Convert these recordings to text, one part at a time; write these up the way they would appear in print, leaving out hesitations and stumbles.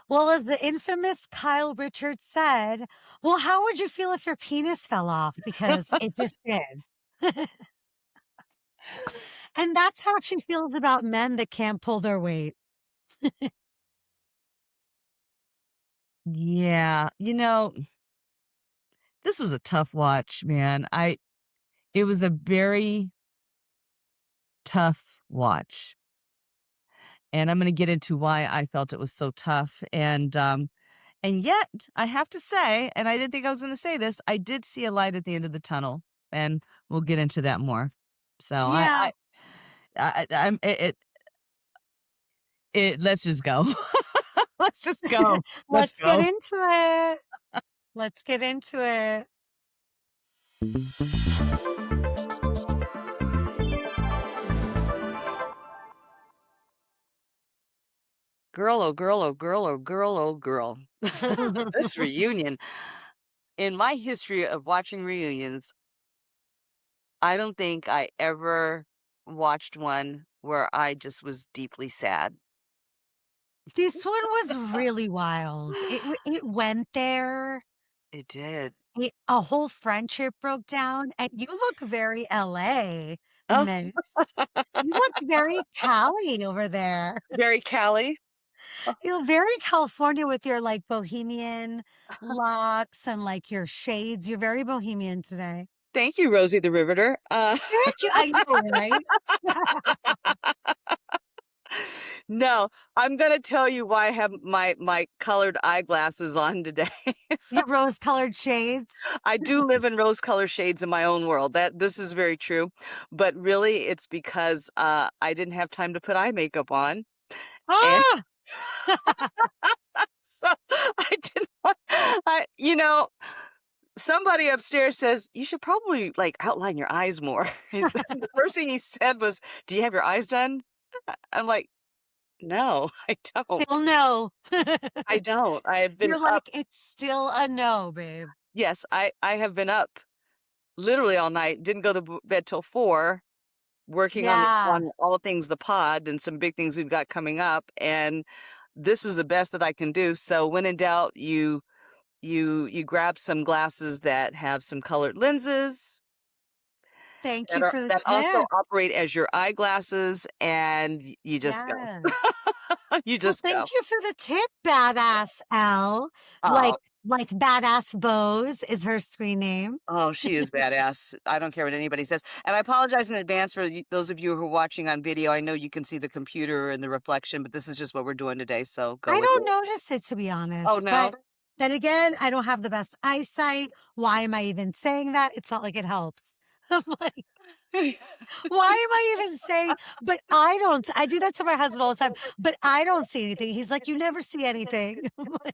Well, as the infamous Kyle Richards said, well, how would you feel if your penis fell off? Because it just did. And that's how she feels about men that can't pull their weight. Yeah, this was a tough watch, man. It was a very tough watch. And I'm going to get into why I felt it was so tough. And yet, I have to say, and I didn't think I was going to say this, I did see a light at the end of the tunnel, and we'll get into that more. So Yeah. I'm let's just go. Let's just go. Let's Let's get go. into it. Let's get into it. Girl, oh girl, oh girl, oh girl, oh girl. This reunion. In my history of watching reunions, I don't think I ever watched one where I just was deeply sad. This one was really wild. It went there. It did. A whole friendship broke down, and you look very LA in Oh, this. You look very Cali over there. very Cali. You look very California with your like bohemian locks and like your shades. You're very bohemian today. Thank you, Rosie the Riveter. Thank you. I know, right? No, I'm gonna tell you why I have my colored eyeglasses on today. Your rose-colored shades. I do live in rose-colored shades in my own world. This is very true, but really, it's because I didn't have time to put eye makeup on, and Ah! so I didn't. Somebody upstairs says you should probably like outline your eyes more. The first thing he said was, "Do you have your eyes done?" I'm like, "No, I don't. Still no. I don't. I have been You're up. like, it's still a no, babe. Yes, I have been up literally all night. Didn't go to bed till 4, working on Yeah. all things the pod and some big things we've got coming up. And this was the best that I can do. So when in doubt, you grab some glasses that have some colored lenses Thank you for the that also tip. operate as your eyeglasses, and you just go. Yes. You Well, just go. thank you for the tip, badass Elle. Oh, Like badass Bose is her screen name. oh, she is badass. I don't care what anybody says. And I apologize in advance for those of you who are watching on video. I know you can see the computer and the reflection, but this is just what we're doing today. So go I with don't it. notice it, to be Oh, honest. no. But then again, I don't have the best eyesight. Why am I even saying that? It's not like it helps. I'm like, why am I even saying? But I don't. I do that to my husband all the time. But I don't see anything. He's like, you never see anything. I'm like,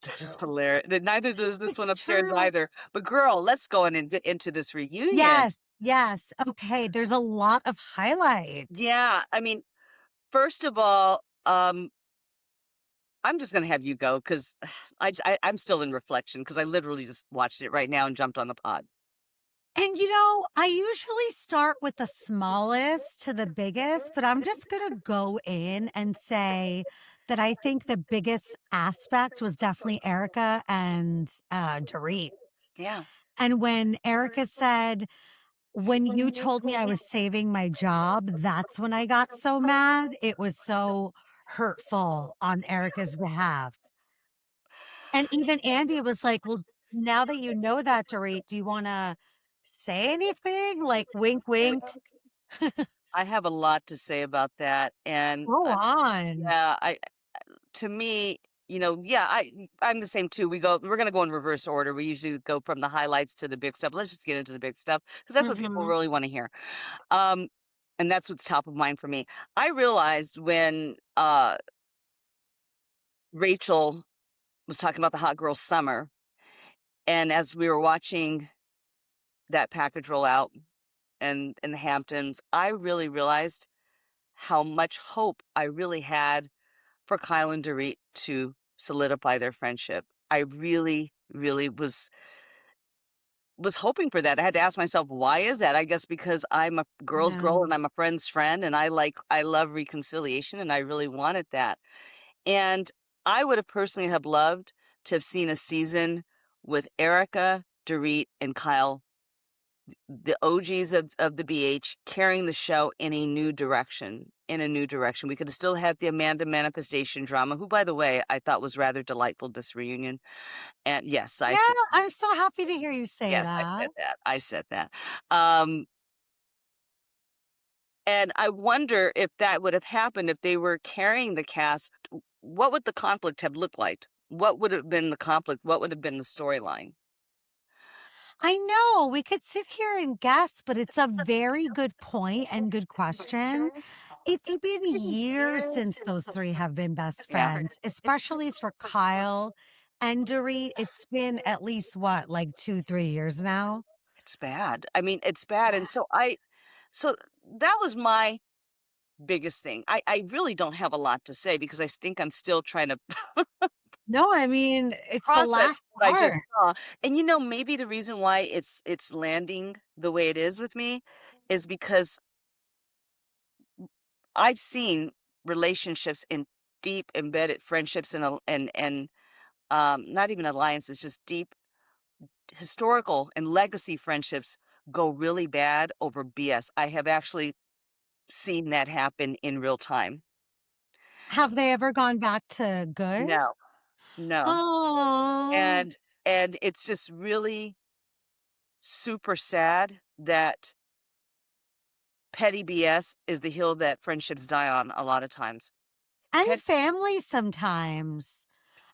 This is hilarious. Neither does this one it's upstairs true. either. But girl, let's go in and get into this reunion. Yes. Yes. Okay. There's a lot of highlights. Yeah. I mean, first of all, I'm just gonna have you go because I'm still in reflection because I literally just watched it right now and jumped on the pod. And I usually start with the smallest to the biggest, but I'm just going to go in and say that I think the biggest aspect was definitely Erika and Dorit. Yeah. And when Erika said, when you told me I was saving my job, that's when I got so mad. It was so hurtful on Erika's behalf. And even Andy was like, well, now that you know that, Dorit, do you want to say anything? Like, wink, wink. I have a lot to say about that, and Go on. yeah, to me, yeah, I'm the same too. We're gonna go in reverse order. We usually go from the highlights to the big stuff. Let's just get into the big stuff because that's what people Mhm. really want to hear. Um, and that's what's top of mind for me. I realized when Rachel was talking about the hot girl summer, and as we were watching that package roll out and in the Hamptons, I really realized how much hope I really had for Kyle and Dorit to solidify their friendship. I really, really was hoping for that. I had to ask myself, why is that? I guess because I'm a girl's Yeah. girl and I'm a friend's friend and I love reconciliation and I really wanted that. And I would have personally have loved to have seen a season with Erika, Dorit, and Kyle, the OGs of the BH, carrying the show in a new direction. In a new direction. We could have still had the Amanda manifestation drama, who, by the way, I thought was rather delightful, this reunion. And yes, Yeah, I'm so happy to hear you say yes, I said that. that. I said that. Um, and I wonder if that would have happened if they were carrying the cast. What would the conflict have looked like? What would have been the conflict? What would have been the storyline? I know we could sit here and guess, but it's a very good point and good question. It's been years since those three have been best Yeah, friends, especially for Kyle and Dorit. It's been at least what, like 2, 3 years now? it's bad. I mean, it's bad. And so that was my biggest thing. I really don't have a lot to say because I think I'm still trying to No, I mean, it's the process last what I just part. saw. And maybe the reason why it's landing the way it is with me is because I've seen relationships in deep embedded friendships and not even alliances, just deep historical and legacy friendships go really bad over BS. I have actually seen that happen in real time. Have they ever gone back to good? No, no. Oh, And it's just really super sad that petty BS is the hill that friendships die on a lot of times. and Pet family sometimes.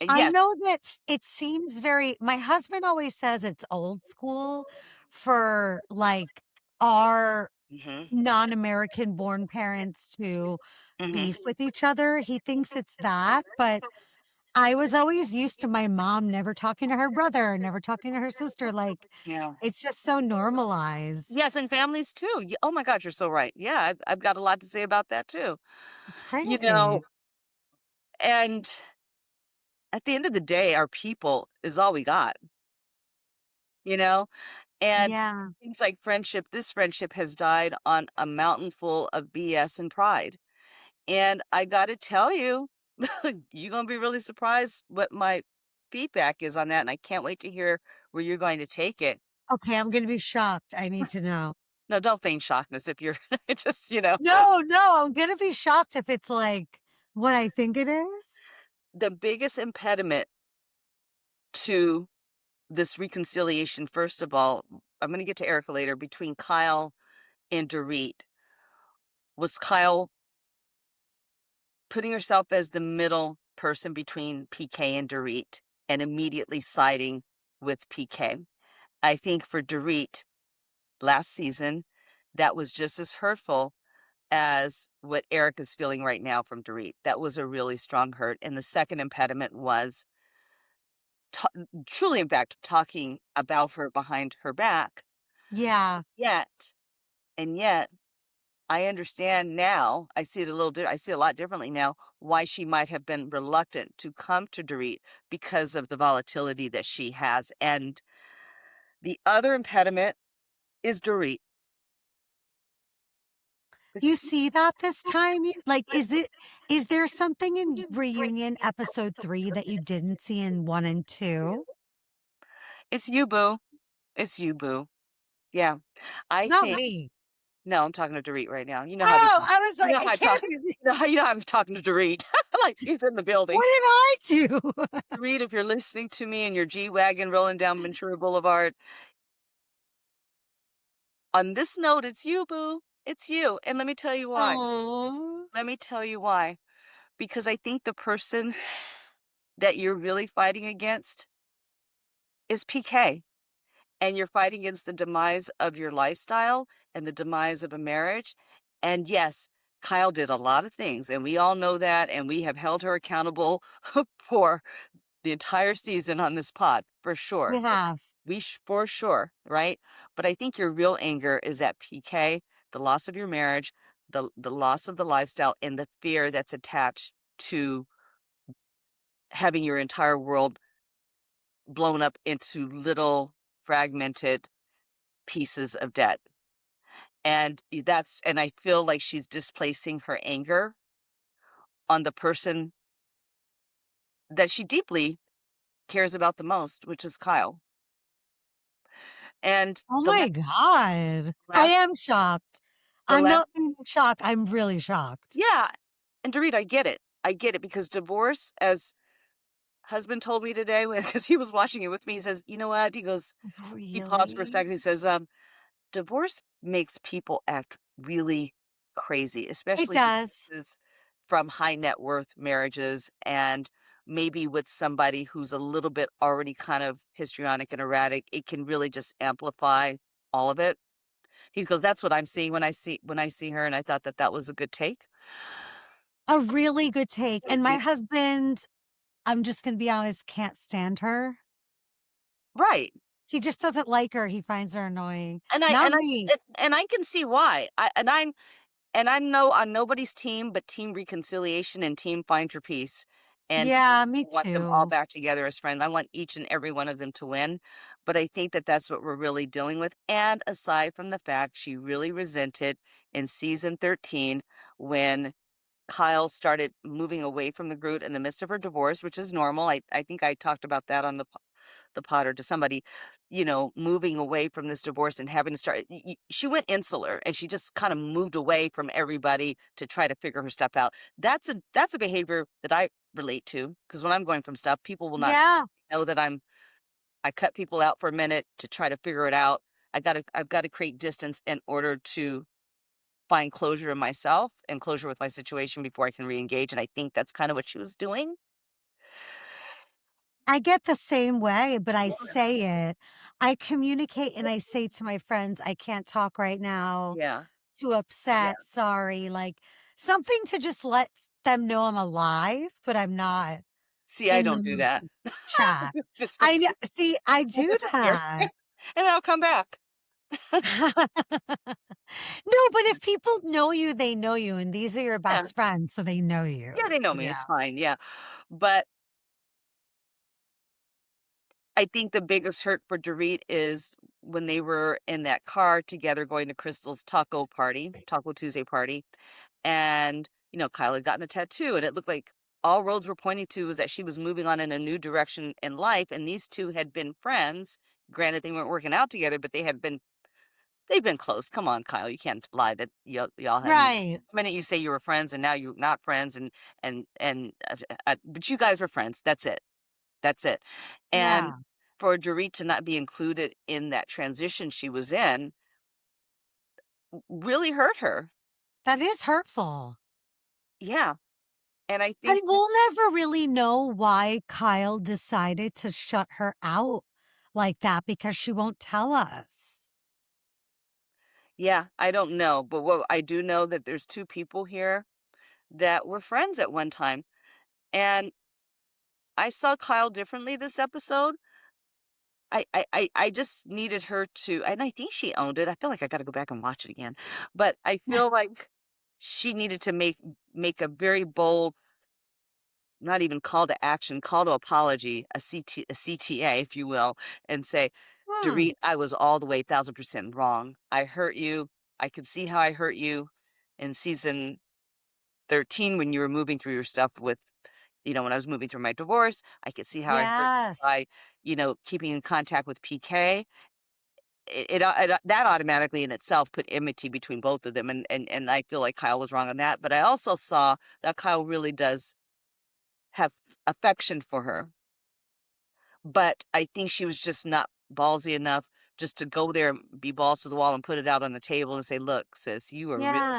I Yes. know that it seems my husband always says it's old school for like our Mhm. non-American born parents to Mhm. beef with each other. He thinks it's that, but I was always used to my mom never talking to her brother, never talking to her sister. Like Yeah. it's just so normalized. Yes, and families too. Oh my god, you're so right. Yeah, I've got a lot to say about that too. It's You know, crazy. and at the end of the day, our people is all we got, you know? And Yeah. things like friendship, this friendship has died on a mountain full of BS and pride. And I gotta tell you, you're gonna be really surprised what my feedback is on that, and I can't wait to hear where you're going to take it. Okay, I'm gonna be shocked. I need to know. No, don't feign shockness if you're just, No, no, I'm gonna be shocked if it's like what I think it is. the biggest impediment to this reconciliation, first of all, I'm gonna get to Erica later, between Kyle and Dorit, was Kyle putting herself as the middle person between PK and Dorit and immediately siding with PK. I think for Dorit, last season, that was just as hurtful as what Eric is feeling right now from Dorit. That was a really strong hurt. And the second impediment was truly, in fact, talking about her behind her back. Yeah. Yet, and yet, I understand now. I see it a little. I see it a lot differently now. Why she might have been reluctant to come to Dorit because of the volatility that she has. And the other impediment is Dorit. You It's see that this time? Like, is there something in reunion episode 3 that you didn't see in 1 and 2? it's you, boo. It's you, boo. Yeah, I Not think. me. No, I'm talking to Dorit right now. You know how we Oh, talk. I was You like, know I how I talk. can't even. You know how I'm talking to Dorit, like she's in the building. What did I do? Dorit, if you're listening to me in your G wagon rolling down Ventura Boulevard, on this note, it's you, boo. It's you, and let me tell you why. Oh, Let me tell you why. Because I think the person that you're really fighting against is PK, and you're fighting against the demise of your lifestyle and the demise of a marriage. And yes, Kyle did a lot of things, and we all know that, and we have held her accountable for the entire season on this pod, for we sure. have. For sure, right? But I think your real anger is at PK, the loss of your marriage, the loss of the lifestyle, and the fear that's attached to having your entire world blown up into little fragmented pieces of debt. And I feel like she's displacing her anger on the person that she deeply cares about the most, which is Kyle. And Oh my God. I last am shocked. the I'm last not being shocked. I'm really shocked. yeah, and Dorit, I get it. I get it because divorce, as husband told me today, because he was watching it with me, he says, "You know what?" He goes, he paused for a Really? second. He says, divorce makes people act really crazy, It especially does. divorces from high net worth marriages and maybe with somebody who's a little bit already kind of histrionic and erratic. It can really just amplify all of it. He goes, "That's what I'm seeing when I see her," and I thought that that was a good take. A really good take. Thank And my you. husband, I'm just going to be honest, can't stand her. Right. He just doesn't like her. He finds her annoying. And I Not and I me. and I can see why. I'm no on nobody's team but team reconciliation and team find your peace, and team Yeah, me I want them all too. back together as friends. I want each and every one of them to win, but I think that that's what we're really dealing with, and aside from the fact she really resented in season 13 when Kyle started moving away from the group in the midst of her divorce, which is normal. I think I talked about that on the pod or to somebody, moving away from this divorce and having to start. She went insular and she just kind of moved away from everybody to try to figure her stuff out. That's a behavior that I relate to because when I'm going from stuff, people will not Yeah. know that I cut people out for a minute to try to figure it out. I've got to create distance in order to find closure in myself and closure with my situation before I can reengage, and I think that's kinda what she was doing. I get the same way, but I Yeah. say it. I communicate and I say to my friends, I can't talk right now. Yeah, Too yeah. upset. Sorry. Like something to just let them know I'm alive, but I'm not See, I in the don't do mood that. to chat. Just I kn see, I I'll do disappear, that. and then I'll come back. No, but if people know you, they know you, and these are your Yeah. best friends, so they know Yeah, you. they know me, Yeah. it's fine, yeah. But I think the biggest hurt for Dorit is when they were in that car together going to Crystal's Taco Tuesday party, and, Kyle had gotten a tattoo, and it looked like all roads were pointing to was that she was moving on in a new direction in life, and these 2 had been friends. Granted, they weren't working out together, but they've been close. Come on, Kyle, you can't lie that y'all have the Right. minute you say you were friends and now you're not friends but you guys were friends. That's it. That's it. And Yeah. for Dorit to not be included in that transition she was in really hurt her. That is hurtful. Yeah. And I And think that we'll never really know why Kyle decided to shut her out like that because she won't tell us. yeah, I don't know, but what I do know that there's 2 people here that were friends at one time, and I saw Kyle differently this episode. I just needed her to, and I think she owned it. I feel like I gotta go back and watch it again, but I feel like she needed to make a very bold, not even call to action, call to apology, a CTA, if you will, and say, Hmm. "Dorit, I was all the way 1,000% wrong. I hurt you. I could see how I hurt you in season 13 when you were moving through your stuff with, when I was moving through my divorce. I could see how I hurt you Yes. by, keeping in contact with PK. That automatically in itself put enmity between both of them, and I feel like Kyle was wrong on that, but I also saw that Kyle really does have affection for her, but I think she was just not ballsy enough just to go there and be balls to the wall and put it out on the table and say, "Look, sis, Yeah.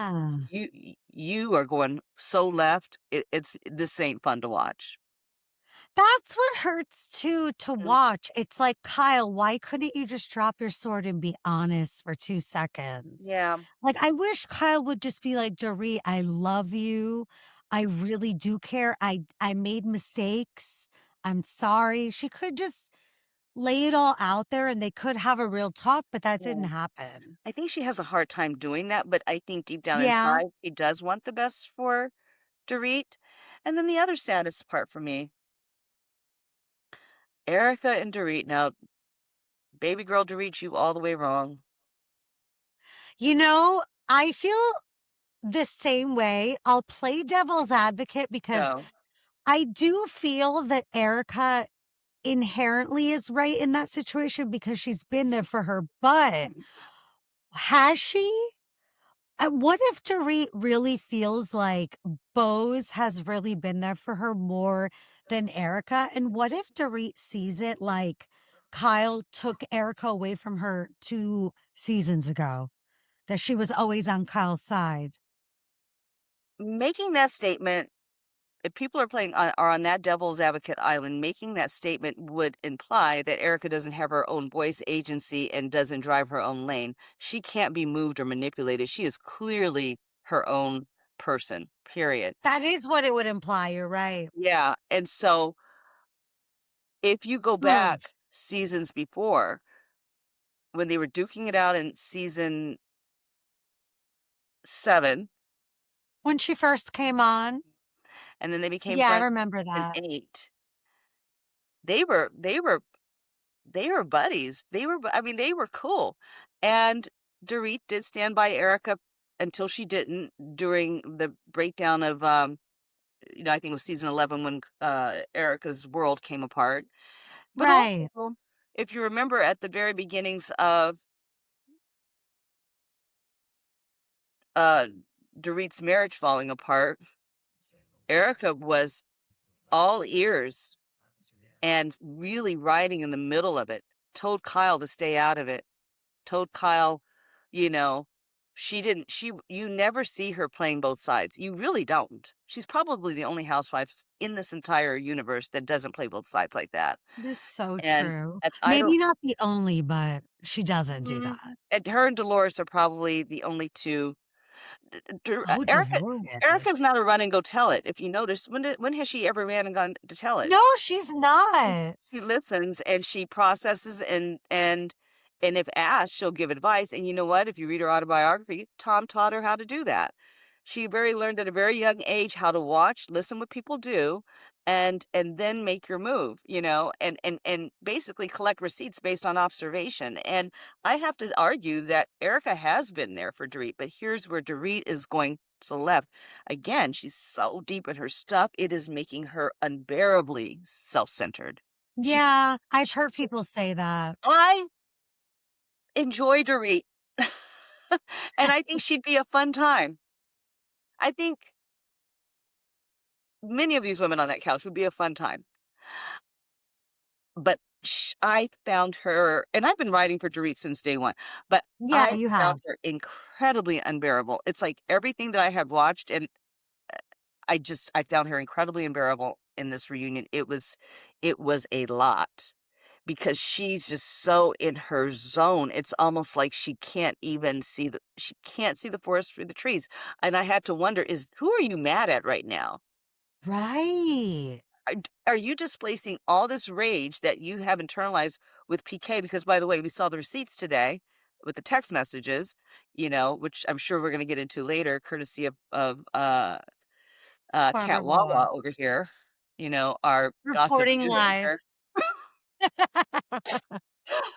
you are going so left, this ain't fun to watch." That's what hurts too to Mm, watch. It's like, Kyle, why couldn't you just drop your sword and be honest for 2 seconds? yeah, Like, I wish Kyle would just be like, Dorit, I love you. I really do care. I made mistakes. I'm sorry. She could just lay it all out there and they could have a real talk, but that didn't yeah. happen. I think she has a hard time doing that, but I think deep down Yeah. inside, she does want the best for Dorit. And then the other saddest part for me, Erika and Dorit. Now, baby girl Dorit, you all the way wrong. I feel the same way. I'll play devil's advocate because Go. I do feel that Erika inherently is right in that situation because she's been there for her, but has she? What if Dorit really feels like Bose has really been there for her more than Erika? And what if Dorit sees it like Kyle took Erika away from her 2 seasons ago, that she was always on Kyle's side? Making that statement, if people are on that devil's advocate island, making that statement would imply that Erika doesn't have her own voice, agency, and doesn't drive her own lane. She can't be moved or manipulated. She is clearly her own person, period. That is what it would imply. You're right. Yeah, and so if you go Hmm. back seasons before, when they were duking it out in season 7, When she first came on. and then they became Yeah, I friends remember in that. 8, they were buddies. I mean, they were cool. And Dorit did stand by Erika until she didn't during the breakdown of I think it was season 11 when Erika's world came apart. But Right. also, if you remember at the very beginnings of uh Dorit's marriage falling apart, Erika was all ears and really riding in the middle of it. Told Kyle to stay out of it. Told Kyle, you know, you never see her playing both sides. You really don't. She's probably the only housewife in this entire universe that doesn't play both sides like that. That is so And true. I don't, Maybe not the only, but she doesn't do mm, that. and her and Dolores are probably the only two. Oh, Erica's Dolores. not a run and go tell it. If you notice, when has she ever ran and gone to tell it? No, she's not. She listens and she processes and if asked, she'll give advice. And you know what? If you read her autobiography, Tom taught her how to do that. She very learned at a very young age how to watch, listen what people do, and then make your move, and basically collect receipts based on observation. And I have to argue that Erika has been there for Dorit, but here's where Dorit is going to the left. Again, she's so deep in her stuff, it is making her unbearably self-centered. She Yeah, I've heard people say that. I enjoy Dorit, and I think she'd be a fun time. I think many of these women on that couch would be a fun time. But I found her, and I've been writing for Dorit since day one, but Yeah, I you found have. her incredibly unbearable. It's like everything that I had watched, and I found her incredibly unbearable in this reunion. It was a lot because she's just so in her zone. It's almost like she can't see the forest through the trees. And I had to wonder, who are you mad at right now? Right. Are you displacing all this rage that you have internalized with PK? Because by the way, we saw the receipts today with the text messages, which I'm sure we're going to get into later, courtesy of Barbara Cat Wawa Walla. over here, our gossip Reporting news live anchor.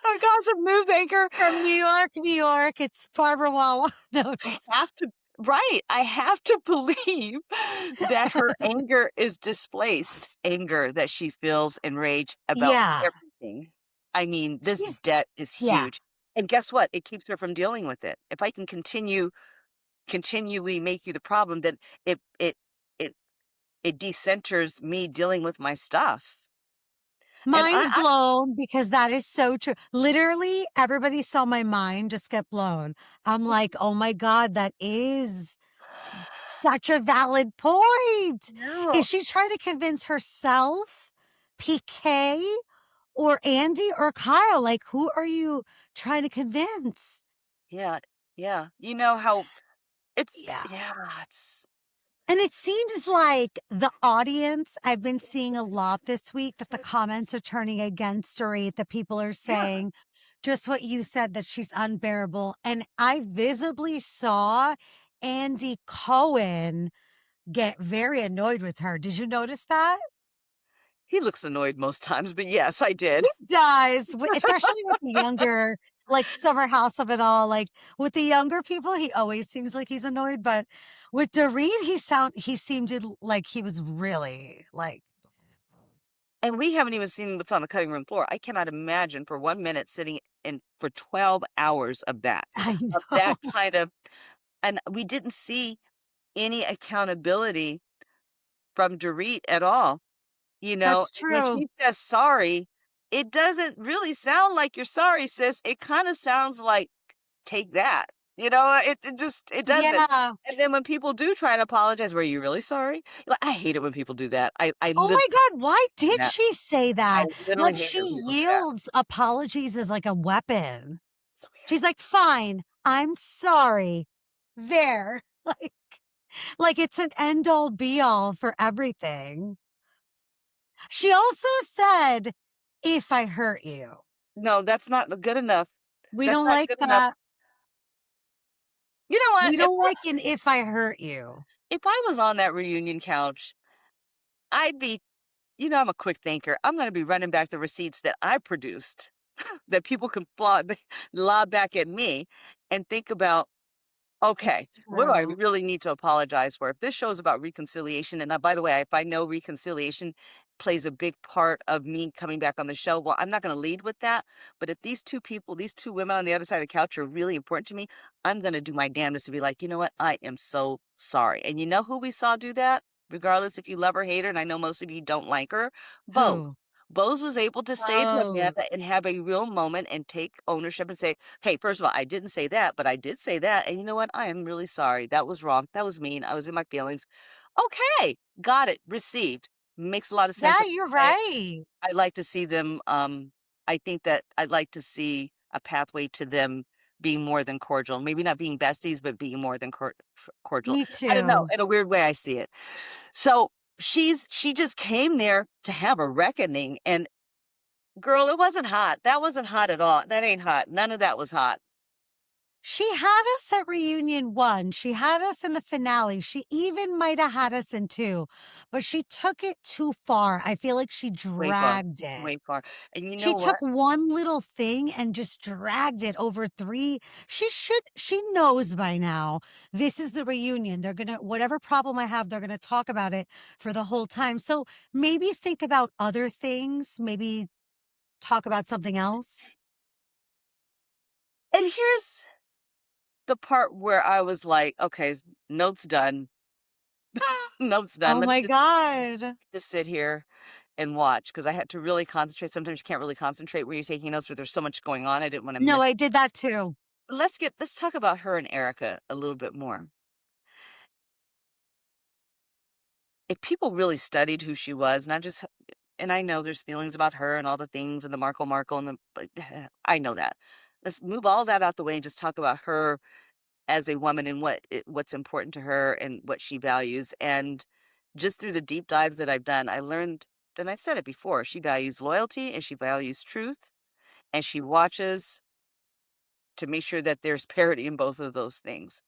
Our gossip news anchor. from New York, New York. It's Barbara Walla. No, I just have to Right, I have to believe that her anger is displaced anger that she feels and rage about yeah. everything. I mean, this She's debt is yeah. huge. And guess what? It keeps her from dealing with it. If I can continually make you the problem, then it it it it decenters me dealing with my stuff. And Mind blown because that is so true. Literally, everybody saw my mind just get blown. I'm like, oh my God, that is such a valid point. no. Is she trying to convince herself, PK, or Andy or Kyle? Like, who are you trying to convince? Yeah, yeah. You know how Yeah. it's And it seems like the audience, I've been seeing a lot this week that the comments are turning against Dorit, that people are yeah. saying just what you said, that she's unbearable. And I visibly saw Andy Cohen get very annoyed with her. Did you notice that? He looks annoyed most times, but yes, I did. He does, especially with the younger. like summer house of it all. Like with the younger people, he always seems like he's annoyed, but with Dorit, he seemed like he was really like, And we haven't even seen what's on the cutting room floor. I cannot imagine for 1 minute sitting in for 12 hours I of know. that kind of, and we didn't see any accountability from Dorit at all. You know, That's when true. she says sorry, it doesn't really sound like you're sorry, sis. It kind of sounds like, take that. You know, it just, it doesn't. Yeah. And then when people do try and apologize, were you really sorry? Like, I hate it when people do that. I Oh literally my God, why hate did that. she say I that? literally Like hate she it when people do that. yields apologies as like a weapon. So weird. She's like, fine, I'm sorry. There. Like it's an end all be all for everything. She also said, if I hurt you. No, that's not good enough. We That's don't not like good enough. that. You know what? We don't like an if I hurt you. If I was on that reunion couch, I'd be, you know, I'm a quick thinker. I'm going to be running back the receipts that I produced that people can lob back at me and think about, okay, It's what do I true. really need to apologize for? If this show is about reconciliation, and by the way, if I know reconciliation plays a big part of me coming back on the show, well, I'm not going to lead with that. But if these two people, these two women on the other side of the couch are really important to me, I'm going to do my damnedest to be like, you know what? I am so sorry. And you know who we saw do that? Regardless if you love her, hate her, and I know most of you don't like her, Bose. Who? Bose was able to say to Oh, Amanda and have a real moment and take ownership and say, hey, first of all, I didn't say that, but I did say that. And you know what? I am really sorry. That was wrong. That was mean. I was in my feelings. Okay. Got it. Received. Makes a lot of sense. yeah, you're right. I'd like to see them, I think that I'd like to see a pathway to them being more than cordial. Maybe not being besties, but being more than cordial. Me I don't know. too. In a weird way, I see it. So she just came there to have a reckoning. And girl, it wasn't hot. That wasn't hot at all. That ain't hot. None of that was hot. She had us at reunion 1. She had us in the finale. She even might have had us in 2, but she took it too far. I feel like she Way far. dragged it. Way far. And you know She what? took one little thing and just dragged it over 3. She knows by now this is the reunion. They're going to, whatever problem I have, they're going to talk about it for the whole time. So maybe think about other things, maybe talk about something else. And here's the part where I was like, okay, note's done. Note's done. Oh Let me my God. just sit here and watch because I had to really concentrate. Sometimes you can't really concentrate when you're taking notes, but there's so much going on. I didn't want to No, miss. I did that too. Let's talk about her and Erika a little bit more. If people really studied who she was, not just, and I know there's feelings about her and all the things and the Markle and the, but I know that. Let's move all that out the way and just talk about her as a woman and what's important to her and what she values. And just through the deep dives that I've done, I learned, and I've said it before, she values loyalty and she values truth and she watches to make sure that there's parity in both of those things.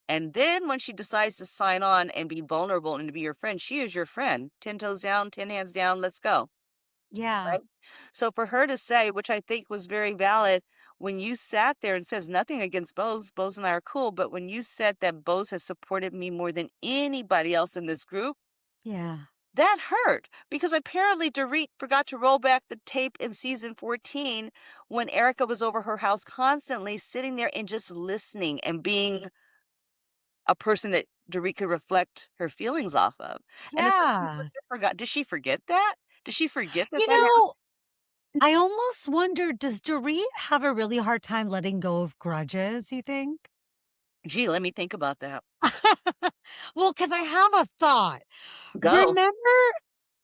And then when she decides to sign on and be vulnerable and to be your friend, she is your friend. 10 toes down, 10 hands down, let's go. Yeah. Right? So for her to say, which I think was very valid, when you sat there and says nothing against Bose and I are cool, but when you said that Bose has supported me more than anybody else in this group, Yeah. that hurt because apparently Dorit forgot to roll back the tape in season 14 when Erika was over her house constantly sitting there and just listening and being a person that Dorit could reflect her feelings off of. And it's like, you Yeah. must have forgot. Did she forget that? Did she forget that You that happened? know, I almost wonder, does Dorit have a really hard time letting go of grudges, you think? Gee, let me think about that. Well, because I have a thought. Go. Remember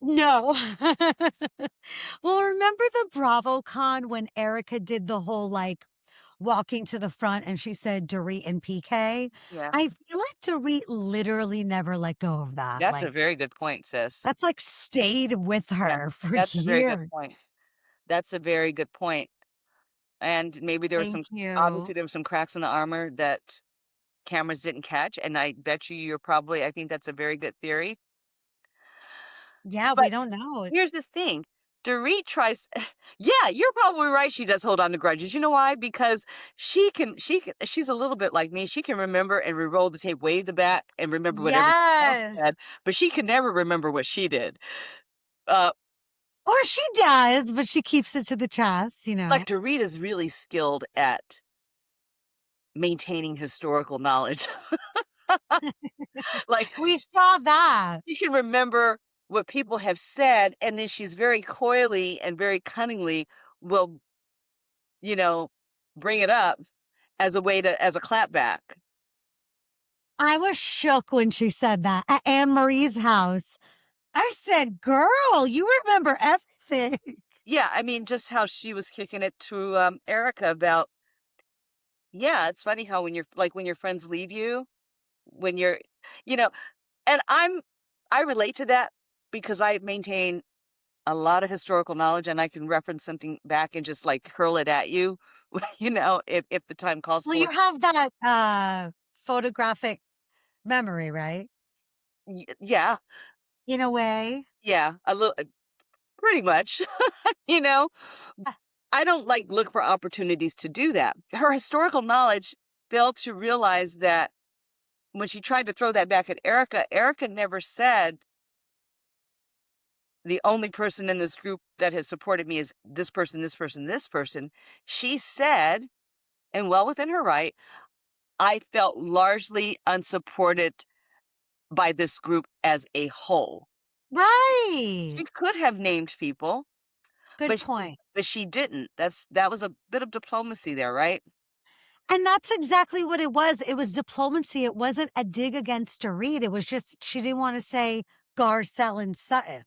no. Well, remember the BravoCon when Erica did the whole, like, walking to the front and she said Dorit and PK? Yeah. I feel like Dorit literally never let go of that, That's a like, very good point, sis. that's, like, stayed with Yeah. her for That's a very good years. point. That's a very good point. And maybe there was Thank obviously you. there were some cracks in the armor that cameras didn't catch. And I bet you're probably, I think that's a very good theory. Yeah, we But don't know. here's the thing. Dorit tries yeah, you're probably right, she does hold on to grudges. You know why? Because she's a little bit like me. She can remember and re-roll the tape way the back and remember what everybody else Yes. said, but she can never remember what she did. Uh, Or she does, but she keeps it to the chest, you know. like Dorit is really skilled at maintaining historical knowledge. Like, We saw that. she can remember what people have said, and then she's very coyly and very cunningly will, you know, bring it up as a way to as a clapback. I was shook when she said that at Anne Marie's house. I said, girl, you remember everything. Yeah, I mean, just how she was kicking it to Erika about, yeah, it's funny how when you're like when your friends leave you, when you're, you know, and I relate to that because I maintain a lot of historical knowledge and I can reference something back and just like hurl it at you, if the time calls Well, for you it. have that photographic memory, right? Yeah, In a way. yeah, a little, pretty much, you know. Ah, I don't like look for opportunities to do that. Her historical knowledge failed to realize that when she tried to throw that back at Erika, Erika never said the only person in this group that has supported me is this person, this person, this person. She said, and well within her right, I felt largely unsupported by this group as a whole. right. She could have named people, Good but point. she didn't. That was a bit of diplomacy there, right? And that's exactly what it was. It was diplomacy. It wasn't a dig against Dorit. It was just she didn't want to say Garcelle and Sutton.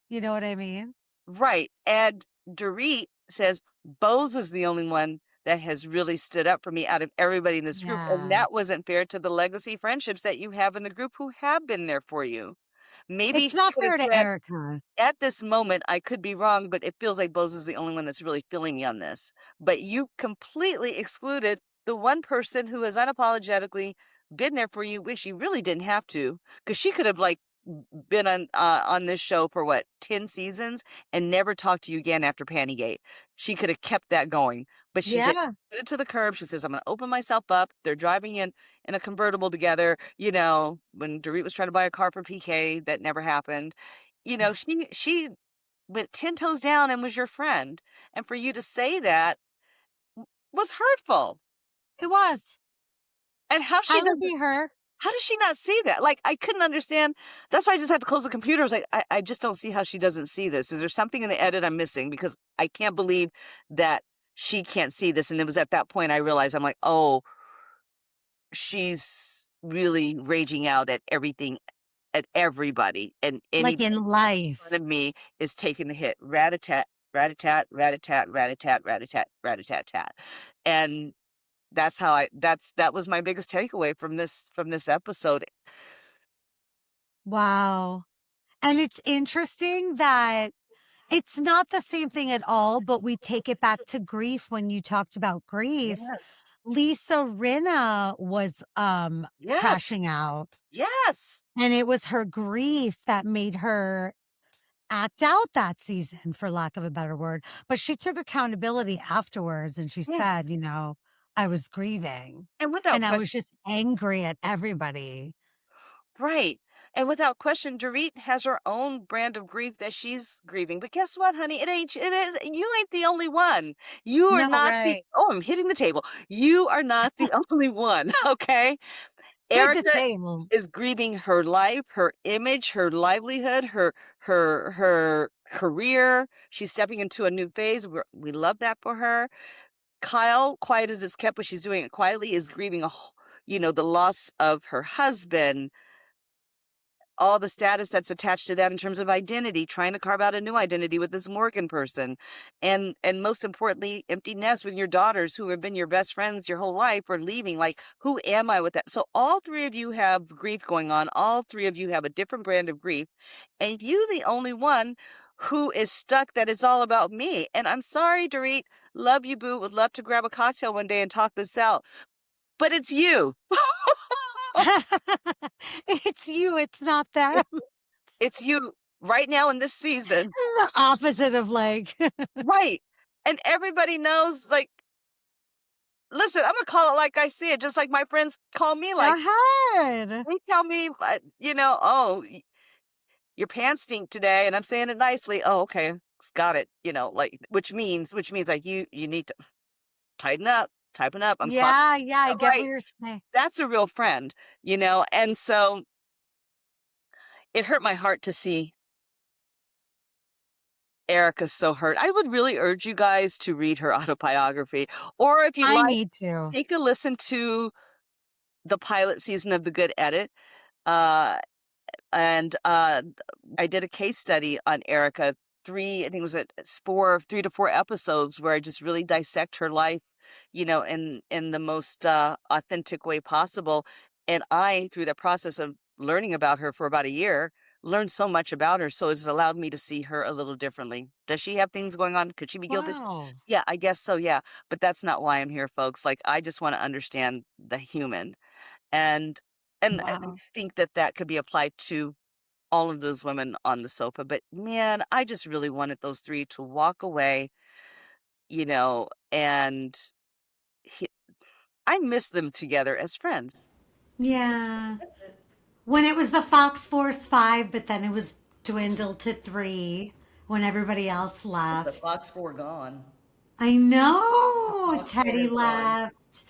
You know what I mean? Right. And Dorit says Bose is the only one that has really stood up for me out of everybody in this group. And Yeah. that wasn't fair to the legacy friendships that you have in the group who have been there for you. Maybe It's she not could have fair to said, Erica. at this moment, I could be wrong, but it feels like Bose is the only one that's really feeling me on this. But you completely excluded the one person who has unapologetically been there for you, which she really didn't have to, because she could have like been on this show for what 10 seasons and never talked to you again after Pantygate. She could have kept that going, but she did. Yeah. Put it to the curb. She says, "I'm going to open myself up." They're driving in a convertible together. When Dorit was trying to buy a car for PK, that never happened. She went 10 toes down and was your friend. And for you to say that was hurtful. It was. And I would be her. how does she not see that? Like, I couldn't understand. That's why I just had to close the computer. I was like, I just don't see how she doesn't see this. Is there something in the edit I'm missing? Because I can't believe that she can't see this. And it was at that point I realized, I'm like, oh, she's really raging out at everything, at everybody. And Like anybody in in life. front of me is taking the hit. Rat-a-tat, rat-a-tat, rat-a-tat, rat-a-tat, rat-a-tat, rat-a-tat-tat. And that was my biggest takeaway from this episode. Wow. And it's interesting that it's not the same thing at all, but we take it back to grief when you talked about grief. Yes. Lisa Rinna was Yes. crashing out. Yes. And it was her grief that made her act out that season, for lack of a better word. But she took accountability afterwards and she Yeah. said, I was grieving And without and I question, was just angry at everybody. right. And without question, Dorit has her own brand of grief that she's grieving. But guess what, honey? You ain't the only one. You are No, not right. I'm hitting the table. You are not the only one, okay? Hit the Erika table. is grieving her life, her image, her livelihood, her career. She's stepping into a new phase. We love that for her. Kyle, quiet as it's kept, but she's doing it quietly, is grieving the loss of her husband, all the status that's attached to that in terms of identity, trying to carve out a new identity with this Morgan person. And most importantly, empty nest with your daughters who have been your best friends your whole life are leaving. Like, who am I with that? So all three of you have grief going on. All three of you have a different brand of grief. And you the only one who is stuck that it's all about me. And I'm sorry, Dorit. Love you, boo. Would love to grab a cocktail one day and talk this out. But it's you. It's you, it's not them. It's you. right now in this season. The opposite of like, Right. And everybody knows, like, listen, I'm gonna call it like I see it, just like my friends call me go like ahead. they tell me, "Oh, your pants stink today," and I'm saying it nicely. "Oh, okay, got it." Like which means like you need to tighten up. I'm clock. Yeah, yeah, I get what Right. you're saying. That's a real friend. And so it hurt my heart to see Erika so hurt. I would really urge you guys to read her autobiography, or if you I like, need to. take a listen to the pilot season of The Good Edit. Uh, and I did a case study on Erika. I think it was 3 to 4 episodes where I just really dissect her life, in the most authentic way possible. And I, through the process of learning about her for about a year, learned so much about her. So it's allowed me to see her a little differently. Does she have things going on? Could she be guilty? Wow. Yeah, I guess so. Yeah. But that's not why I'm here, folks. Like, I just want to understand the human. And I Wow. think that could be applied to all of those women on the sofa. But man, I just really wanted those three to walk away, and he, I miss them together as friends. Yeah. That's it. When it was the Fox Force 5, but then it was dwindled to 3 when everybody else It's the left. Fox 4 gone. I The know. Fox 4 Teddy is gone. left.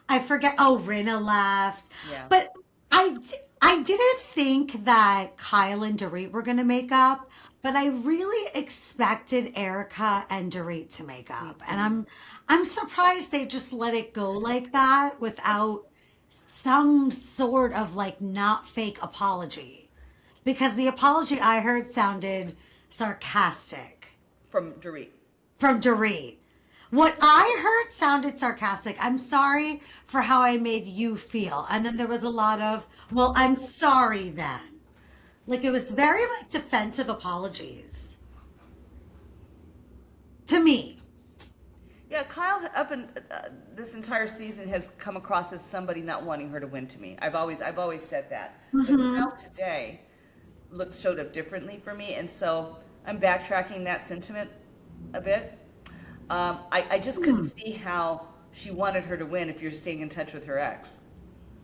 I forget. Oh, Rinna left. Yeah. But I didn't think that Kyle and Dorit were going to make up, but I really expected Erika and Dorit to make up. And Mm-mm. I'm surprised they just let it go like that without some sort of like not fake apology. Because the apology I heard sounded sarcastic From Dorit. from Dorit. What I heard sounded sarcastic. I'm sorry for how I made you feel. And then there was a lot of, well, I'm sorry then. Like it was very like defensive apologies to me. Yeah, Kyle up in this entire season has come across as somebody not wanting her to win to me. I've always said that. But Kyle today showed up differently for me, and so I'm backtracking that sentiment a bit. I just couldn't see how she wanted her to win if you're staying in touch with her ex.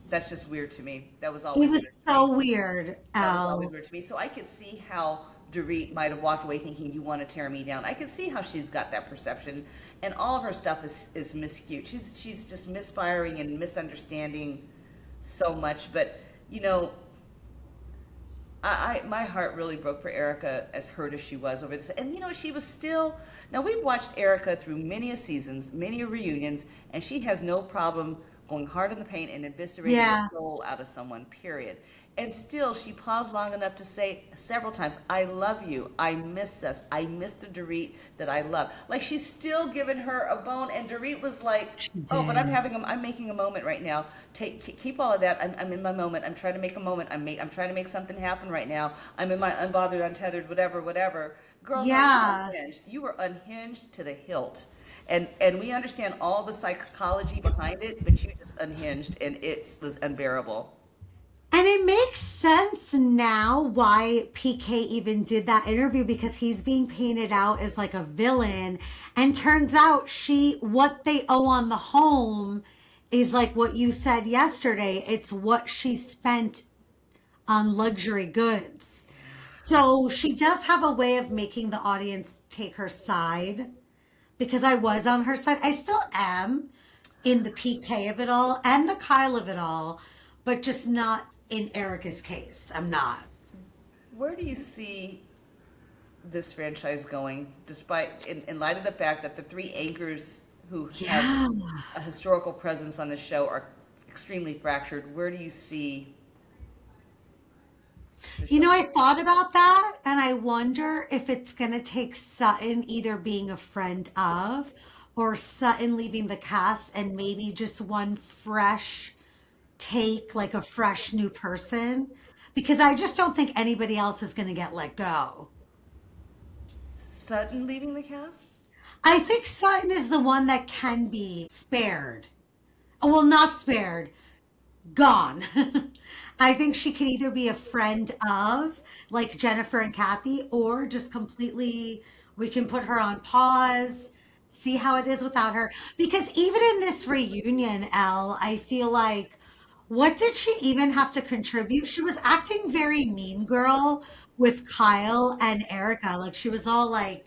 That's just weird to me. That was It always was weird to me. so weird, That was always Elle. weird to me. So I could see how Dorit might have walked away thinking, you want to tear me down. I could see how she's got that perception. And all of her stuff is miscued. She's just misfiring and misunderstanding so much. But, you know, my heart really broke for Erika, as hurt as she was over this. And she was still. Now we've watched Erika through many a seasons, many a reunions, and she has no problem going hard in the paint and eviscerating the Yeah. soul out of someone. Period. And still, she paused long enough to say several times, "I love you. I miss us. I miss the Dorit that I love." Like she's still giving her a bone, and Dorit was like, She "Oh, but did. I'm making a moment right now. Keep all of that. I'm in my moment. I'm trying to make a moment. I'm trying to make something happen right now. I'm in my unbothered, untethered, whatever, whatever." Girl, no, you were Yeah. unhinged. You were unhinged to the hilt. And we understand all the psychology behind it, but you just unhinged, and it was unbearable. And it makes sense now why PK even did that interview because he's being painted out as like a villain. And turns out what they owe on the home is like what you said yesterday. It's what she spent on luxury goods. So she does have a way of making the audience take her side because I was on her side. I still am in the PK of it all and the Kyle of it all, but just not in Erica's case. I'm not. Where do you see this franchise going, despite in light of the fact that the three anchors who have Yeah. a historical presence on the show are extremely fractured? Where do you see the You show know, I going? thought about that and I wonder if it's going to take Sutton either being a friend of or Sutton leaving the cast and maybe just one fresh take, like a fresh new person. Because I just don't think anybody else is going to get let go. Sutton leaving the cast? I think Sutton is the one that can be spared. Oh, well, not spared, gone. I think she could either be a friend of, like Jennifer and Kathy, or just completely, we can put her on pause, see how it is without her. Because even in this reunion, Elle, I feel like, what did she even have to contribute? She was acting very mean girl with Kyle and Erika. Like she was all like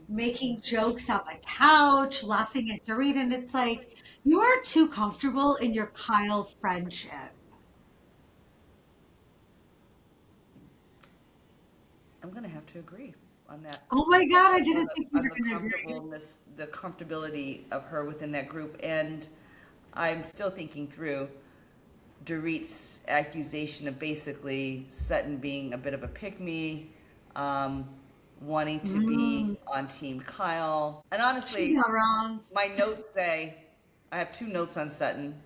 making jokes on the couch, laughing at Dorit, and it's like, you are too comfortable in your Kyle friendship. I'm gonna have to agree on that. Oh my God, I On didn't think the, you on were the going to agree. comfortableness, the comfortability of her within that group. And I'm still thinking through Dorit's accusation of basically Sutton being a bit of a pick-me, um, wanting to be Mm, on Team Kyle. And she's honestly, not wrong. my notes say, I have two notes on Sutton.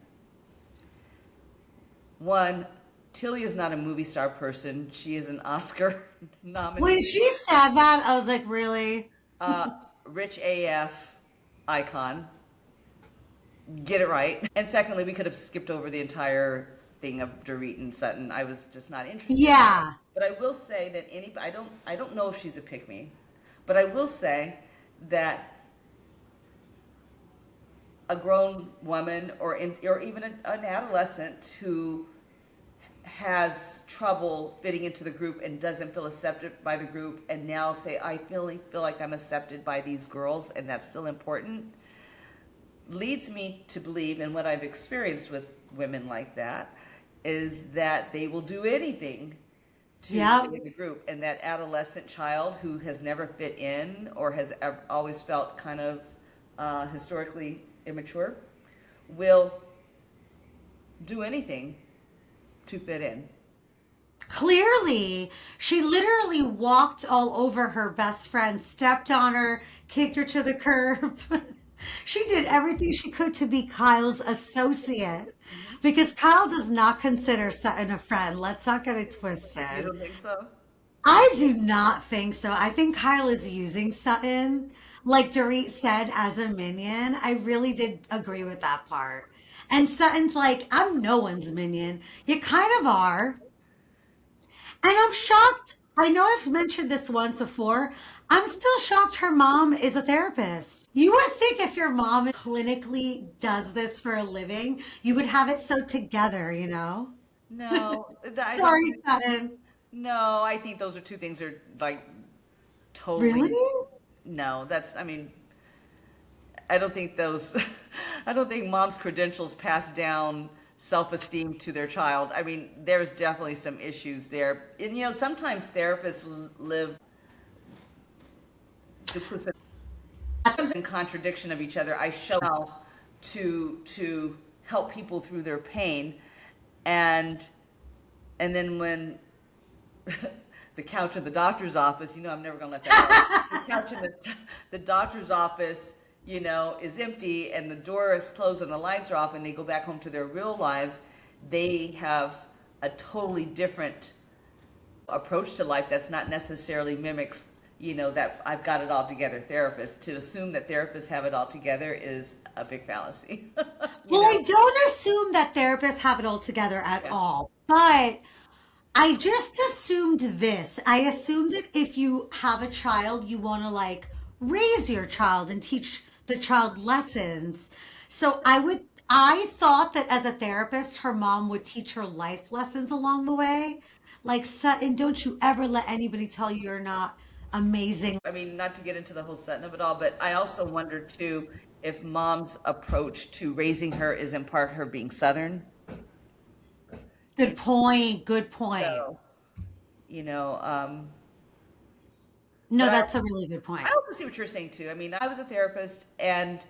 One, Tilly is not a movie star person. She is an Oscar When nominee, she said that, I was like, really? uh, rich AF icon. Get it right. And secondly, we could have skipped over the entire thing of Dorit and Sutton. I was just not interested in that. Yeah. But I will say that I don't know if she's a pick me, but I will say that a grown woman or even an adolescent who has trouble fitting into the group and doesn't feel accepted by the group and now say I feel like I'm accepted by these girls and that's still important, leads me to believe, and what I've experienced with women like that, is that they will do anything to Yep. fit in the group. And that adolescent child who has never fit in or has always felt kind of historically immature will do anything to fit in. Clearly, she literally walked all over her best friend, stepped on her, kicked her to the curb. She did everything she could to be Kyle's associate Mhm. because Kyle does not consider Sutton a friend. Let's not get it You twisted. don't think so? I do not think so. I think Kyle is using Sutton, like Dorit said, as a minion. I really did agree with that part. And Sutton's like, I'm no one's minion. You kind of are. And I'm shocked. I know I've mentioned this once before. I'm still shocked her mom is a therapist. You would think if your mom clinically does this for a living, you would have it so together, you know? No, I don't Sorry, think. Sutton. No, I think those are two things are like Really? totally. No, that's. I mean, I don't think those. I don't think mom's credentials pass down self-esteem to their child. I mean, there's definitely some issues there, and sometimes therapists live duplicit in contradiction of each other. I show how to help people through their pain, and then when the couch in the doctor's office, I'm never going to let that go. The couch in the doctor's office, is empty and the door is closed and the lights are off and they go back home to their real lives. They have a totally different approach to life that's not necessarily mimics, that I've got it all together therapist. To assume that therapists have it all together is a big fallacy. you Well, know? I don't assume that therapists have it all together at Yeah. all, but I just assumed this. I assumed that if you have a child, you want to like raise your child and teach the child lessons. So I thought that as a therapist, her mom would teach her life lessons along the way. Like, Sutton, don't you ever let anybody tell you you're not amazing. I mean, not to get into the whole setting of it all, but I also wonder too if mom's approach to raising her is in part her being Southern. Good point. Good point. So, you know, um, No, but that's a really good I point. also see what you're saying too. I mean, I was a therapist and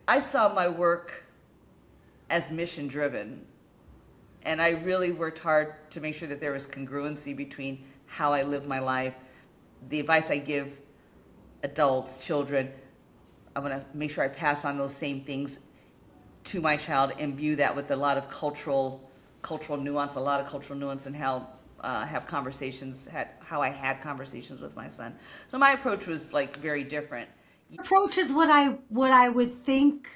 I saw my work as mission driven. And I really worked hard to make sure that there was congruency between how I live my life, the advice I give adults, children. I'm going to make sure I pass on those same things to my child, imbue that with a lot of cultural nuance, a lot of cultural nuance in how how I had conversations with my son. So my approach was like very different. Approach is what I would think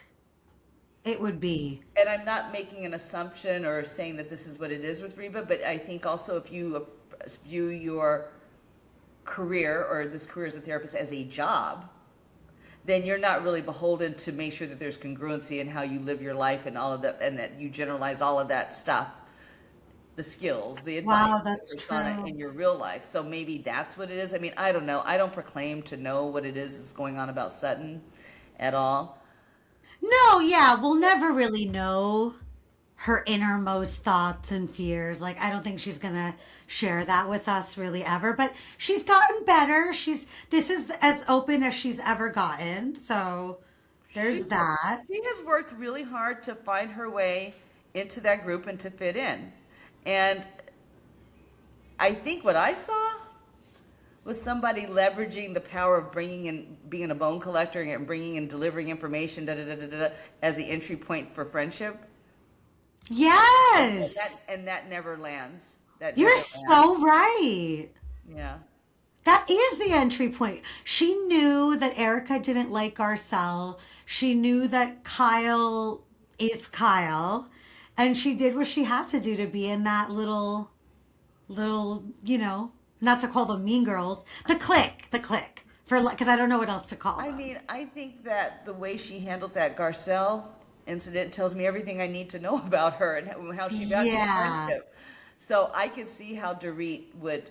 It would be. And I'm not making an assumption or saying that this is what it is with Reba, but I think also if you view your career or this career as a therapist as a job, then you're not really beholden to make sure that there's congruency in how you live your life and all of that, and that you generalize all of that stuff, the skills, the advice, Wow, the that's persona true. in your real life. So maybe that's what it is. I mean, I don't know. I don't proclaim to know what it is that's going on about Sutton at all. No, yeah, we'll never really know her innermost thoughts and fears. Like, I don't think she's gonna share that with us really ever, but she's gotten better. This is as open as she's ever gotten. So She there's that. she has worked really hard to find her way into that group and to fit in. And I think what I saw was somebody leveraging the power of bringing in, being a bone collector and bringing and delivering information as the entry point for friendship. And Yes, that never lands. That you're never lands. so right. Yeah. That is the entry point. She knew that Erica didn't like Garcelle. She knew that Kyle is Kyle. And she did what she had to do to be in that little, not to call them mean girls, the clique, for because I don't know what else to call I them. mean, I think that the way she handled that Garcelle incident tells me everything I need to know about her and how she values Yeah. friendship. So I could see how Dorit would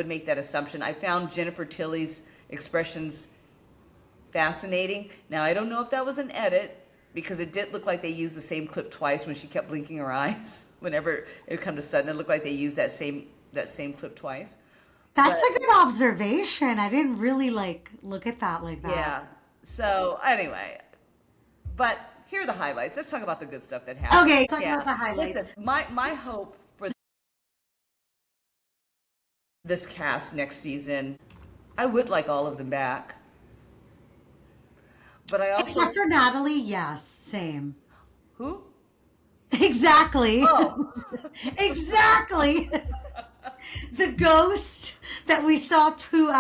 make that assumption. I found Jennifer Tilly's expressions fascinating. Now, I don't know if that was an edit because it did look like they used the same clip twice when she kept blinking her eyes. Whenever it would come to Sutton, it looked like they used that same clip twice. That's But a good observation. I didn't really like look at that like that. yeah. So anyway, but here are the highlights. Let's talk about the good stuff that happened. Okay, talk Yeah. about the highlights. Listen, my hope for this cast next season, I would like all of them back. But I also Except for Natalie, yes, same. who? Exactly. Oh, Exactly. The ghost that we saw 2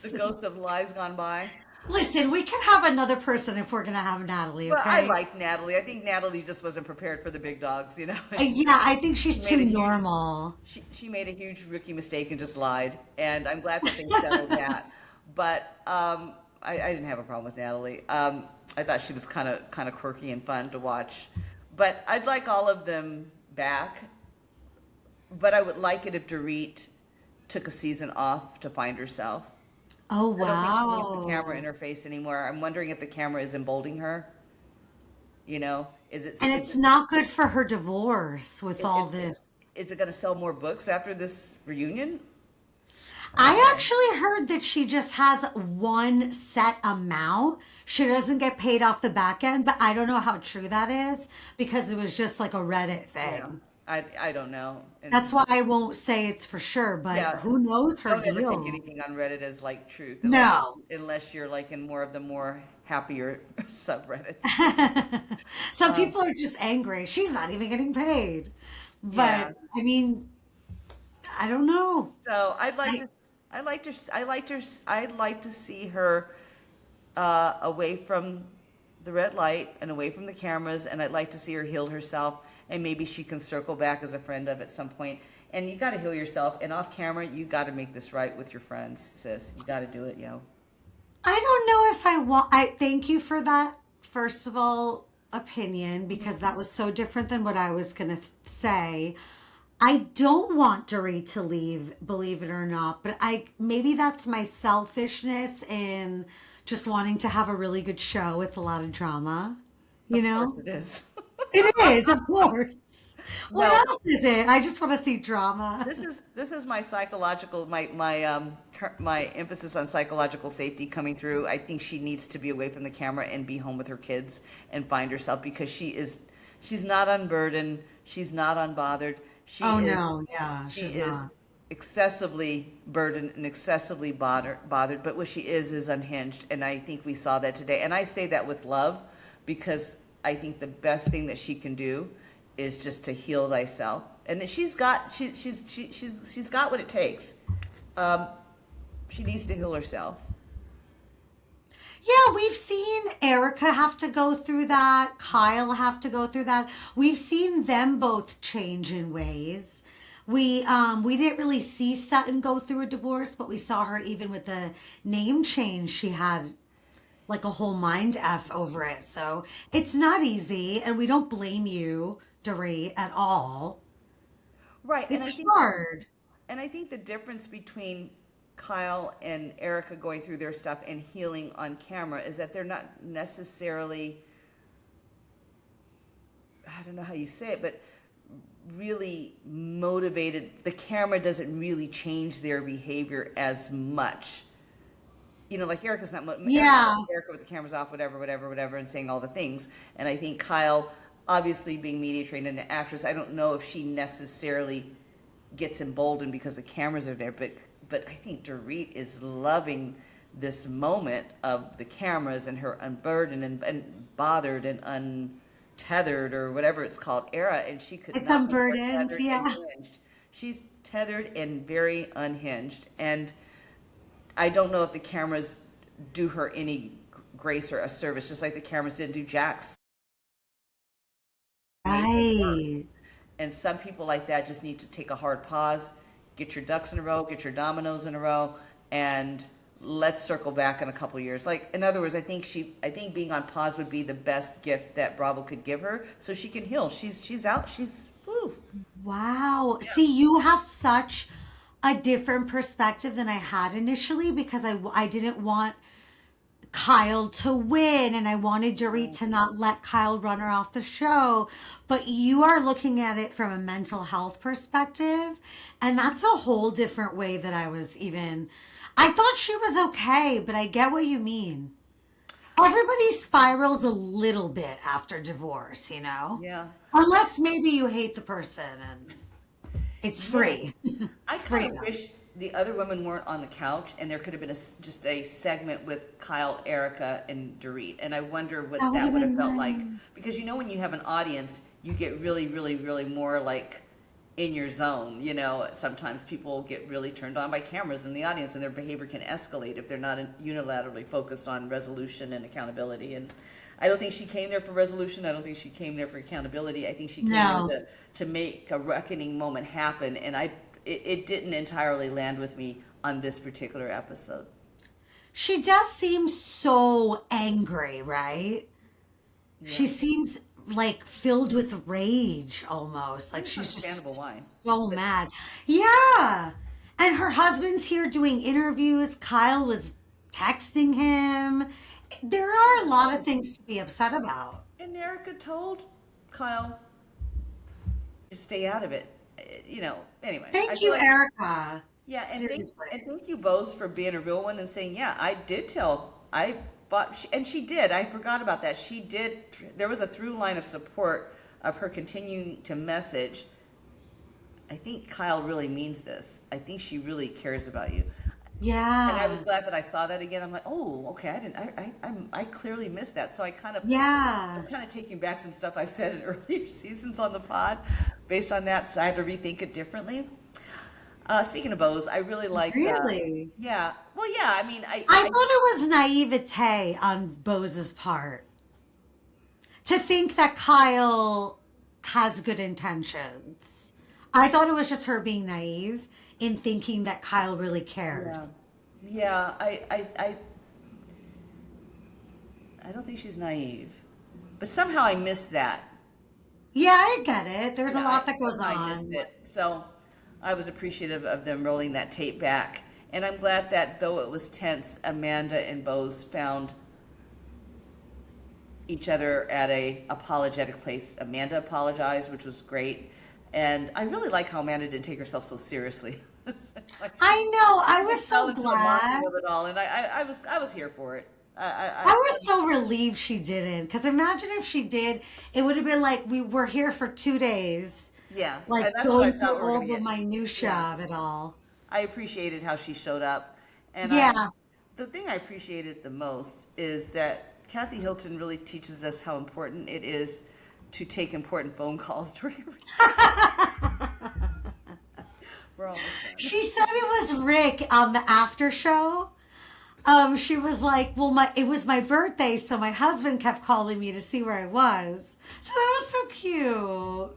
the episodes. ghost of lies gone by. Listen, we could have another person if we're gonna have Natalie, Well, I okay? like Natalie. I think Natalie just wasn't prepared for the big dogs, you know. Yeah, I think She she's made too a huge normal. she made a huge rookie mistake and just lied. And I'm glad that they settled that. But I didn't have a problem with Natalie. I thought she was kind of quirky and fun to watch. But I'd like all of them back. But I would like it if Dorit took a season off to find herself. Oh, I don't think she needs the camera wow. in her face anymore. I'm wondering if the camera is emboldening her. You know, And it's not good for her divorce with is, all is, this. is it going to sell more books after this reunion? I don't I know. actually heard that she just has one set amount. She doesn't get paid off the back end, but I don't know how true that is because it was just like a Reddit Yeah, thing. I don't know. And That's why I won't say it's for sure, but yeah, who knows her don't ever take deal? anything on Reddit as like truth No. unless you're like in more of the more happier subreddits. Some Um, people are just angry. She's not even getting paid. yeah. But I mean, I don't know. So I I'd like to see her away from the red light and away from the cameras, and I'd like to see her heal herself, and maybe she can circle back as a friend of at some point. And you got to heal yourself, and off camera, you got to make this right with your friends, sis. You got to do it, yo. I don't know if I want. I thank you for that, first of all, opinion, because that was so different than what I was going to say. I don't want Dorit to leave, believe it or not, but I maybe that's my selfishness in just wanting to have a really good show with a lot of drama, you Of course know? it is. It is, of course. What No, else is it? I just want to see drama. this is my psychological my emphasis on psychological safety coming through. I think she needs to be away from the camera and be home with her kids and find herself because she's not unburdened, she's not unbothered. She Oh is no, yeah, she she's is not. excessively burdened and excessively bothered, but what she is unhinged, and I think we saw that today. And I say that with love because I think the best thing that she can do is just to heal thyself, and that she's got what it takes. Um, she needs to heal herself. Yeah, we've seen Erika have to go through that, Kyle have to go through that. We've seen them both change in ways. We didn't really see Sutton go through a divorce, but we saw her even with the name change. She had like a whole mind F over it. So it's not easy, and we don't blame you, Dorit, at all. Right, It's hard. and I think the difference between Kyle and Erica going through their stuff and healing on camera is that they're not necessarily, I don't know how you say it, but really motivated. The camera doesn't really change their behavior as much. You know, like Erica's not, Yeah. Erica with the cameras off, whatever, and saying all the things. And I think Kyle, obviously being media trained and an actress, I don't know if she necessarily gets emboldened because the cameras are there, but I think Dorit is loving this moment of the cameras and her unburdened and bothered and untethered or whatever it's called era, and she could It's not be more unburdened. tethered and Yeah. unhinged. She's tethered and very unhinged, and I don't know if the cameras do her any grace or a service, just like the cameras didn't do Jax. Right. And some people like that just need to take a hard pause, get your ducks in a row, get your dominoes in a row, and let's circle back in a couple years. Like, in other words, I think being on pause would be the best gift that Bravo could give her, so she can heal. She's out. Woo. Wow. See, you have such a different perspective than I had initially because I didn't want Kyle to win and I wanted Dorit to not let Kyle run her off the show. But you are looking at it from a mental health perspective. And that's a whole different way that I thought she was okay, but I get what you mean. Everybody spirals a little bit after divorce, you know? Yeah. Unless maybe you hate the person and it's free. I It's free kind of now. wish the other women weren't on the couch and there could have been just a segment with Kyle, Erica, and Dorit. And I wonder what That that would've would have been felt like. nice. Because you know, when you have an audience, you get really, really, really more like in your zone. You know, sometimes people get really turned on by cameras in the audience and their behavior can escalate if they're not unilaterally focused on resolution and accountability. And I don't think she came there for resolution. I don't think she came there for accountability. I think she came No. there to make a reckoning moment happen. And it didn't entirely land with me on this particular episode. She does seem so angry, right? She seems like filled with rage almost. Like It's she's just understandable why. so mad. Yeah. And her husband's here doing interviews. Kyle was texting him. There are a lot of things to be upset about. And Erica told Kyle to stay out of it. You know, anyway. I Thank feel you, like- Erica. Yeah, Seriously. and thank you both for being a real one and saying, yeah, I did tell, I bought, and she did, I forgot about that. She did, there was a through line of support of her continuing to message. I think Kyle really means this. I think she really cares about you. Yeah. And I was glad that I saw that again. I'm like, oh, okay, I clearly missed that. So Yeah. I'm kind of taking back some stuff I said in earlier seasons on the pod based on that. So I had to rethink it differently. Speaking of bows, I really like. Really? Yeah. Well, yeah. I mean, I thought it was naivete on Bose's part to think that Kyle has good intentions. I thought it was just her being naive in thinking that Kyle really cared. Yeah. I don't think she's naive, but somehow I missed that. Yeah, I get it. There's a Yeah, lot that goes I missed on. it. So I was appreciative of them rolling that tape back. And I'm glad that though it was tense, Amanda and Bose found each other at a apologetic place. Amanda apologized, which was great. And I really like how Amanda didn't take herself so seriously. Like, I know. I was fell so into the market glad. of it all, and I was here for it. I was so relieved she didn't. Because imagine if she did, it would have been like we were here for 2 days, Yeah, like and that's what I going thought through we were all gonna the get. minutia Yeah. of it all. I appreciated how she showed up, and Yeah. the thing I appreciated the most is that Kathy Hilton really teaches us how important it is to take important phone calls during. We're almost done. She said it was Rick on the after show. she was like, well, it was my birthday, so my husband kept calling me to see where I was. So that was so cute.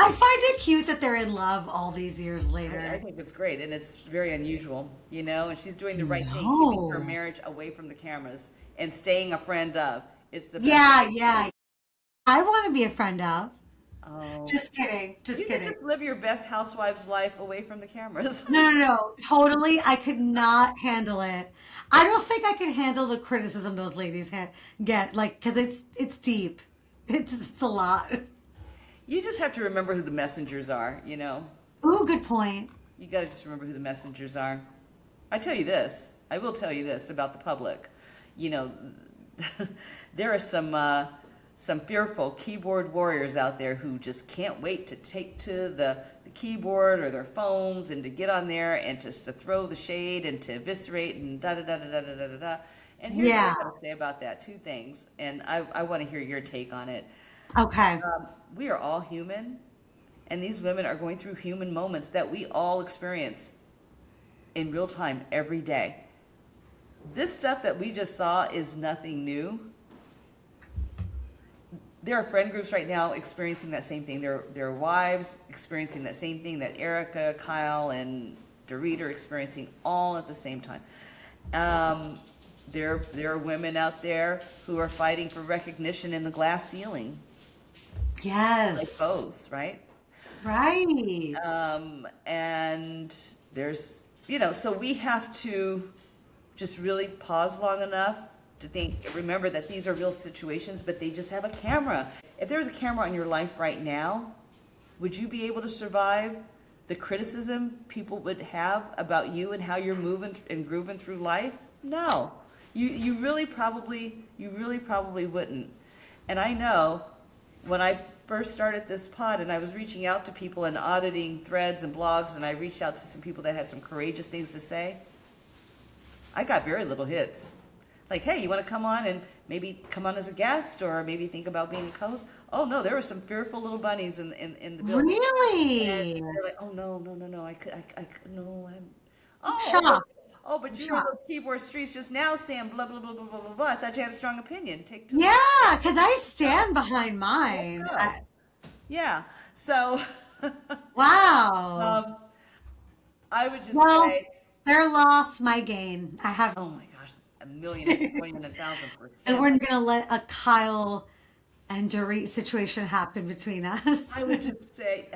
I find it cute that they're in love all these years I later. think it's great, and it's very unusual, and she's doing the right thing, keeping her No. marriage away from the cameras and staying a friend of. It's the best. Yeah, yeah. I want to be a friend of. Oh, Just kidding. Just you can kidding. just live your best housewives life away from the cameras. No, no, no. Totally. I could not handle it. I don't think I could handle the criticism those ladies get, like, because it's deep. It's a lot. You just have to remember who the messengers are, Ooh, good point. You got to just remember who the messengers are. I will tell you this about the public. You know, there are some fearful keyboard warriors out there who just can't wait to take to the keyboard or their phones and to get on there and just to throw the shade and to eviscerate and da da da da da da da da da. And here's Yeah. what I got to say about that. Two things, and I want to hear your take on it. Okay. We are all human, and these women are going through human moments that we all experience in real time every day. This stuff that we just saw is nothing new. There are friend groups right now experiencing that same thing. Their wives experiencing that same thing that Erika, Kyle, and Dorit are experiencing all at the same time. There are women out there who are fighting for recognition in the glass ceiling, like Yes. both, right? Right. And there's, so we have to just really pause long enough to remember that these are real situations, but they just have a camera. If there was a camera on your life right now, would you be able to survive the criticism people would have about you and how you're moving and grooving through life? No, you really probably wouldn't. And I know when I first started this pod and I was reaching out to people and auditing threads and blogs, and I reached out to some people that had some courageous things to say, I got very little hits. Like, hey, you want to come on and maybe come on as a guest or maybe think about being a co-host? Oh no, there were some fearful little bunnies in the building. Really? And they're like, oh no, I could, no, oh, Shocked. but you were those keyboard streets just now saying blah, blah, blah, blah, blah, blah, blah. I thought you had a strong opinion. Take two. Yeah, because I stand behind mine. Yeah. So, Wow. I would just Well, say, their loss, my gain. I have, oh my gosh, a million and 1,000%. and we're gonna let a Kyle and Dorit situation happen between us. I would just say,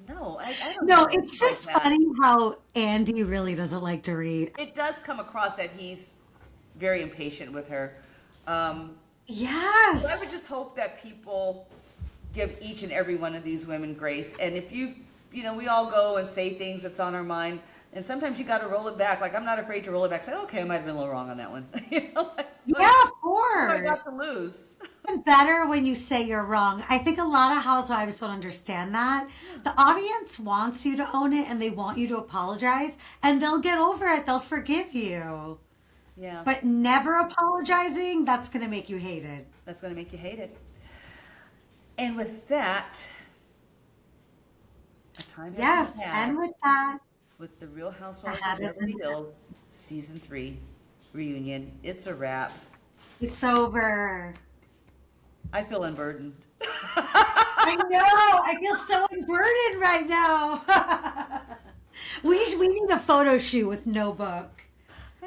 no, I don't No, know it's like just that. funny how Andy really doesn't like Dorit. It does come across that he's very impatient with her. So I would Yes. just hope that people give each and every one of these women grace. And if we all go and say things that's on our mind, and sometimes you got to roll it back. Like, I'm not afraid to roll it back. Say, okay, I might have been a little wrong on that one. Yeah, of What I got course. to lose. Even better when you say you're wrong. I think a lot of housewives don't understand that. The audience wants you to own it and they want you to apologize, and they'll get over it. They'll forgive you. Yeah, But never apologizing, that's going to make you hated. that's going to make you hate it. And with that, a time has Yes, been had and with that, with the Real Housewives hat of is Beverly in Hills season 3 reunion. It's a wrap. it's over. I feel unburdened. I know. I feel so unburdened right now. we need a photo shoot with no book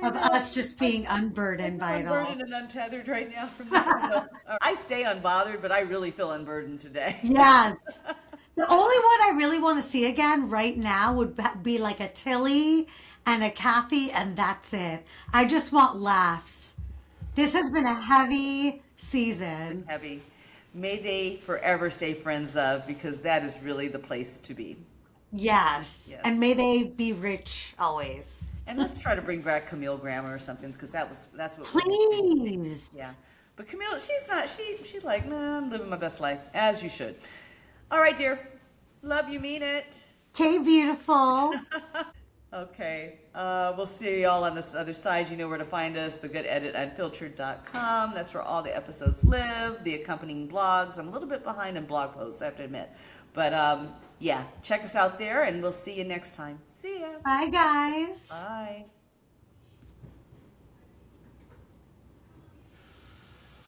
of us just being unburdened by it all. Unburdened and untethered right now from this. I stay unbothered, but I really feel unburdened today. Yes. The only one I really want to see again right now would be like a Tilly and a Kathy, and that's it. I just want laughs. This has been a heavy season. Heavy. May they forever stay friends of, because that is really the place to be. Yes. Yes. And may they be rich always. And let's try to bring back Camille Grammer or something, because that's what. Please. Yeah. But Camille, she's like, nah, I'm living my best life, as you should. All right, dear. Love you, mean it. Hey, beautiful. Okay. We'll see y'all on this other side. You know where to find us, thegoodedit.unfiltered.com. That's where all the episodes live, the accompanying blogs. I'm a little bit behind in blog posts, I have to admit. But yeah, check us out there, and we'll see you next time. See ya. Bye, guys. Bye.